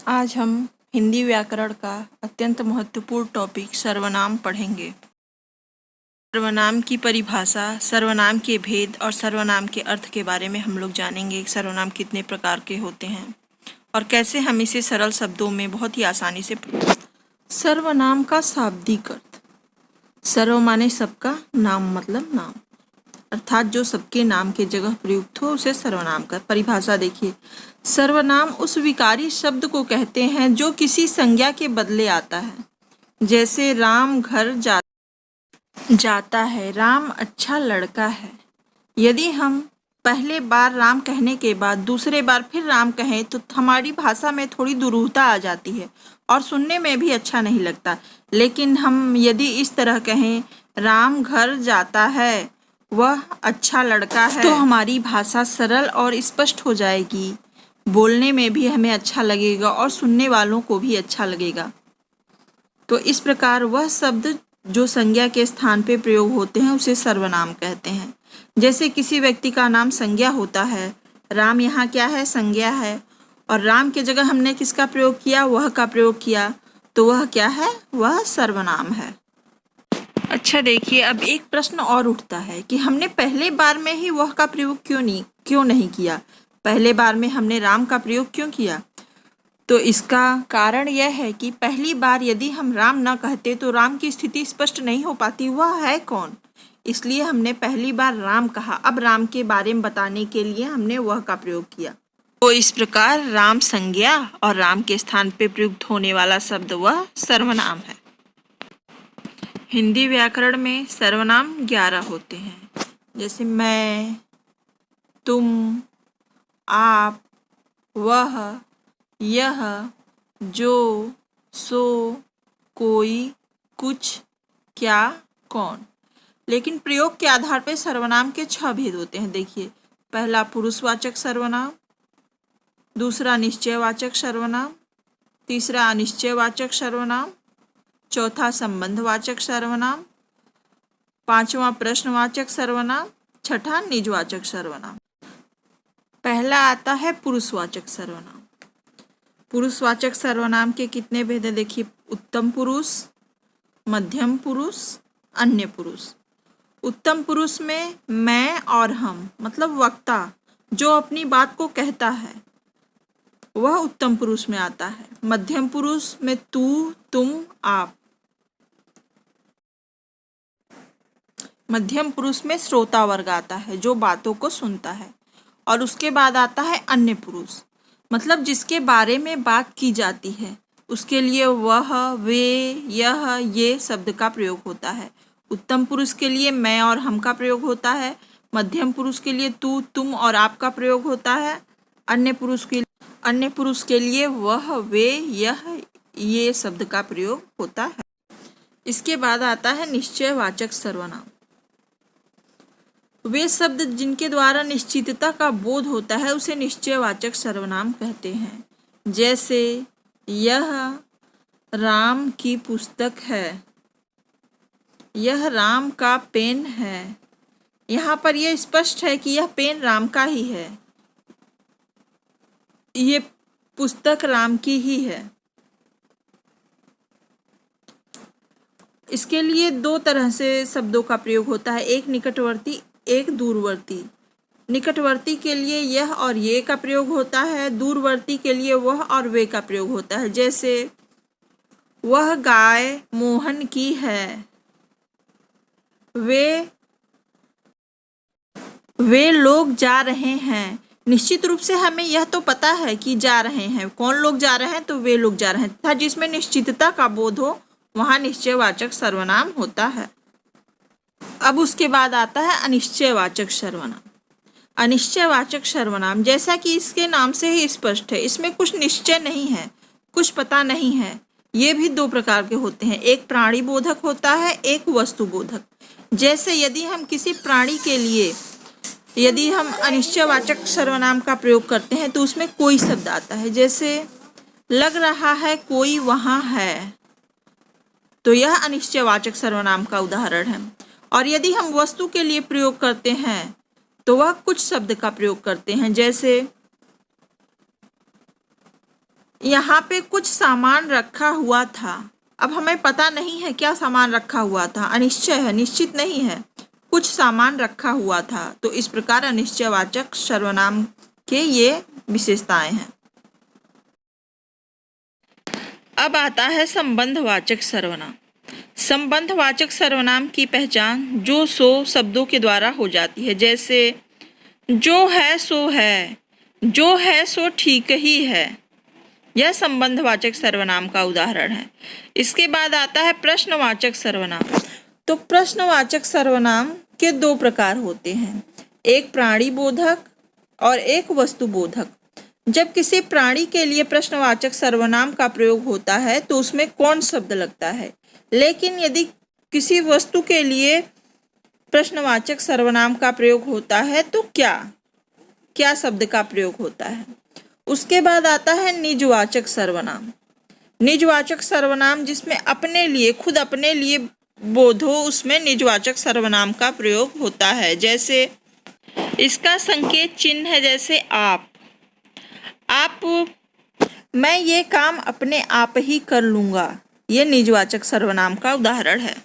आज हम हिंदी व्याकरण का अत्यंत महत्वपूर्ण टॉपिक सर्वनाम पढ़ेंगे। सर्वनाम की परिभाषा, सर्वनाम के भेद और सर्वनाम के अर्थ के बारे में हम लोग जानेंगे। सर्वनाम कितने प्रकार के होते हैं और कैसे हम इसे सरल शब्दों में बहुत ही आसानी से। सर्वनाम का शाब्दिक अर्थ। सर्व माने सबका, नाम मतलब नाम, अर्थात जो सबके नाम के जगह प्रयुक्त हो उसे सर्वनाम का। परिभाषा देखिए, सर्वनाम उस विकारी शब्द को कहते हैं जो किसी संज्ञा के बदले आता है। जैसे राम घर जाता है, राम अच्छा लड़का है। यदि हम पहले बार राम कहने के बाद दूसरे बार फिर राम कहें तो हमारी भाषा में थोड़ी दुरूहता आ जाती है और सुनने में भी अच्छा नहीं लगता। लेकिन हम यदि इस तरह कहें, राम घर जाता है, वह अच्छा लड़का है, तो हमारी भाषा सरल और स्पष्ट हो जाएगी। बोलने में भी हमें अच्छा लगेगा और सुनने वालों को भी अच्छा लगेगा। तो इस प्रकार वह शब्द जो संज्ञा के स्थान पे प्रयोग होते हैं उसे सर्वनाम कहते हैं। जैसे किसी व्यक्ति का नाम संज्ञा होता है, राम यहाँ क्या है, संज्ञा है, और राम के जगह हमने किसका प्रयोग किया, वह का प्रयोग किया, तो वह क्या है, वह सर्वनाम है। अच्छा देखिए, अब एक प्रश्न और उठता है कि हमने पहले बार में ही वह का प्रयोग क्यों नहीं किया, पहले बार में हमने राम का प्रयोग क्यों किया। तो इसका कारण यह है कि पहली बार यदि हम राम न कहते तो राम की स्थिति स्पष्ट नहीं हो पाती, वह है कौन, इसलिए हमने पहली बार राम कहा। अब राम के बारे में बताने के लिए हमने वह का प्रयोग किया। तो इस प्रकार राम संज्ञा और राम के स्थान पर प्रयुक्त होने वाला शब्द वह सर्वनाम है। हिंदी व्याकरण में सर्वनाम 11 होते हैं। जैसे मैं, तुम, आप, वह, यह, जो, सो, कोई, कुछ, क्या, कौन। लेकिन प्रयोग के आधार पर सर्वनाम के 6 भेद होते हैं। देखिए, पहला पुरुषवाचक सर्वनाम, दूसरा निश्चयवाचक सर्वनाम, तीसरा अनिश्चयवाचक सर्वनाम, चौथा संबंधवाचक सर्वनाम, पांचवा प्रश्नवाचक सर्वनाम, छठा निजवाचक सर्वनाम। पहला आता है पुरुषवाचक सर्वनाम। पुरुषवाचक सर्वनाम के कितने भेद हैं देखिए, उत्तम पुरुष, मध्यम पुरुष, अन्य पुरुष। उत्तम पुरुष में मैं और हम मतलब वक्ता जो अपनी बात को कहता है वह उत्तम पुरुष में आता है। मध्यम पुरुष में तू, तुम, आप। मध्यम पुरुष में श्रोता वर्ग आता है जो बातों को सुनता है। और उसके बाद आता है अन्य पुरुष, मतलब जिसके बारे में बात की जाती है, उसके लिए वह, वे, यह, ये शब्द का प्रयोग होता है। उत्तम पुरुष के लिए मैं और हम का प्रयोग होता है। मध्यम पुरुष के लिए तू, तुम और आप का प्रयोग होता है। अन्य पुरुष के लिए वह, वे, यह, ये शब्द का प्रयोग होता है। इसके बाद आता है निश्चयवाचक सर्वनाम। वे शब्द जिनके द्वारा निश्चितता का बोध होता है उसे निश्चयवाचक सर्वनाम कहते हैं। जैसे यह राम की पुस्तक है, यह राम का पेन है। यहाँ पर यह स्पष्ट है कि यह पेन राम का ही है, ये पुस्तक राम की ही है। इसके लिए 2 तरह से शब्दों का प्रयोग होता है, एक निकटवर्ती, एक दूरवर्ती। निकटवर्ती के लिए यह और ये का प्रयोग होता है, दूरवर्ती के लिए वह और वे का प्रयोग होता है। जैसे वह गाय मोहन की है, वे लोग जा रहे हैं। निश्चित रूप से हमें यह तो पता है कि जा रहे हैं, कौन लोग जा रहे हैं, तो वे लोग जा रहे हैं। था जिसमें निश्चितता का बोध हो वहां निश्चयवाचक सर्वनाम होता है। अब उसके बाद आता है अनिश्चयवाचक सर्वनाम। अनिश्चयवाचक सर्वनाम जैसा कि इसके नाम से ही स्पष्ट है, इसमें कुछ निश्चय नहीं है, कुछ पता नहीं है। ये भी 2 प्रकार के होते हैं, एक प्राणी बोधक होता है, एक वस्तु बोधक। जैसे यदि हम किसी प्राणी के लिए यदि हम अनिश्चयवाचक सर्वनाम का प्रयोग करते हैं तो उसमें कोई शब्द आता है। जैसे लग रहा है कोई वहां है, तो यह अनिश्चयवाचक सर्वनाम का उदाहरण है। और यदि हम वस्तु के लिए प्रयोग करते हैं तो वह कुछ शब्द का प्रयोग करते हैं। जैसे यहाँ पे कुछ सामान रखा हुआ था। अब हमें पता नहीं है क्या सामान रखा हुआ था, अनिश्चय है, निश्चित नहीं है। कुछ सामान रखा हुआ था, तो इस प्रकार अनिश्चयवाचक सर्वनाम के ये विशेषताएं हैं। अब आता है संबंधवाचक सर्वनाम। संबंधवाचक सर्वनाम की पहचान जो सो शब्दों के द्वारा हो जाती है, जैसे जो है सो है, जो है सो ठीक ही है। यह संबंधवाचक सर्वनाम का उदाहरण है। इसके बाद आता है प्रश्नवाचक सर्वनाम। तो प्रश्नवाचक सर्वनाम के दो प्रकार होते हैं, एक प्राणी बोधक और एक वस्तु बोधक। जब किसी प्राणी के लिए प्रश्नवाचक सर्वनाम का प्रयोग होता है तो उसमें कौन शब्द लगता है, लेकिन यदि किसी वस्तु के लिए प्रश्नवाचक सर्वनाम का प्रयोग होता है तो क्या शब्द का प्रयोग होता है। उसके बाद आता है निजवाचक सर्वनाम। निजवाचक सर्वनाम जिसमें अपने लिए, खुद अपने लिए बोध हो, उसमें निजवाचक सर्वनाम का प्रयोग होता है। जैसे इसका संकेत चिन्ह है, जैसे आप, मैं ये काम अपने आप ही कर लूँगा। ये निजवाचक सर्वनाम का उदाहरण है।